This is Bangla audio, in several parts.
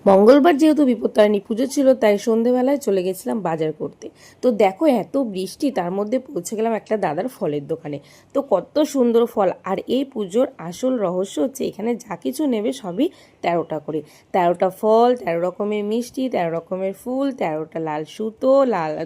মঙ্গলবার যেহেতু বিপত্তারিণী পুজো ছিল, তাই সন্ধেবেলায় চলে গেছিলাম বাজার করতে। তো দেখো এত বৃষ্টি, তার মধ্যে পৌঁছে গেলাম একটা দাদার ফলের দোকানে। তো কত সুন্দর ফল! আর এই পুজোর আসল রহস্য হচ্ছে এখানে যা কিছু নেবে সবই 13টা করে। 13টা ফল, 13 রকমের মিষ্টি, 13 রকমের ফুল, 13টা লাল সুতো,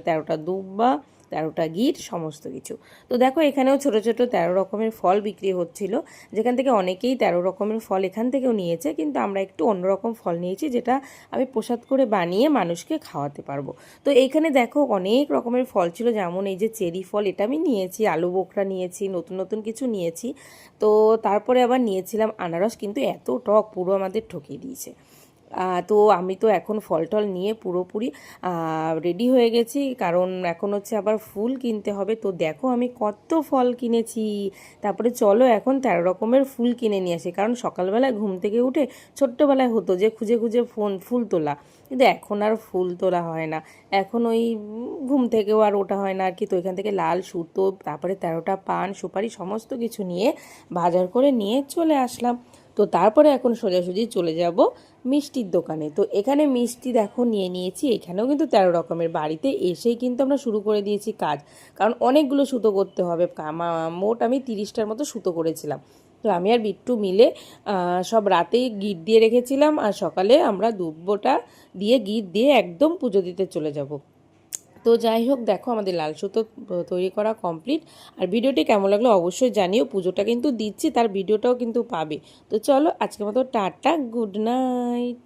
13টা দুব্বা, 13টা গিট, সমস্ত কিছু। তো দেখো এখানেও ছোট ছোট 13 রকমের ফল বিক্রি হচ্ছিল, যেখান থেকে অনেকেই 13 রকমের ফল এখান থেকেও নিয়েছে, কিন্তু আমরা একটু অন্যরকম ফল নিয়েছি, যেটা আমি প্রসাদ করে বানিয়ে মানুষকে খাওয়াতে পারবো। তো এইখানে দেখো অনেক রকমের ফল ছিল, যেমন এই যে চেরি ফল, এটা আমি নিয়েছি, আলু বোখরা নিয়েছি, নতুন নতুন কিছু নিয়েছি। তো তারপরে আবার নিয়েছিলাম আনারস, কিন্তু এত টক, পুরো আমাদের ঠকিয়ে দিয়েছে। তো আমি তো এখন ফল টল নিয়ে পুরোপুরি রেডি হয়ে গেছি, কারণ এখন হচ্ছে আবার ফুল কিনতে হবে। তো দেখো আমি কত ফল কিনেছি। তারপরে চলো এখন 13 রকমের ফুল কিনে নিয়ে আসি, কারণ সকালবেলায় ঘুম থেকে উঠে ছোট্টবেলায় হতো যে খুঁজে খুঁজে ফুল তোলা, কিন্তু এখন আর ফুল তোলা হয় না। এখন ওই ঘুম থেকেও আর ওটা হয় না আর কি। তো এখান থেকে লাল সুতো, তারপরে 13টা পান সুপারি সমস্ত কিছু নিয়ে বাজার করে নিয়ে চলে আসলাম। তো তারপরে এখন সোজাসুজি চলে যাব মিষ্টির দোকানে। তো এখানে মিষ্টি দেখো নিয়ে নিয়েছি, এখানেও কিন্তু 13 রকমের। বাড়িতে এসেই কিন্তু আমরা শুরু করে দিয়েছি কাজ, কারণ অনেকগুলো সুতো করতে হবে। মোট আমি 30টার মতো সুতো করেছিলাম। তো আমি আর বিট্টু মিলে সব রাতেই গিট দিয়ে রেখেছিলাম, আর সকালে আমরা দুব্বোটা দিয়ে গিট দিয়ে একদম পুজো দিতে চলে যাব। তো যাই হোক, দেখো আমাদের লাল সুতো তৈরি করা কমপ্লিট। আর ভিডিওটি কেমন লাগলো অবশ্যই জানিও। পুজোটা কিন্তু দিচ্ছি, তার ভিডিওটাও কিন্তু পাবে। তো চলো আজকের মতো টাটা, গুড নাইট।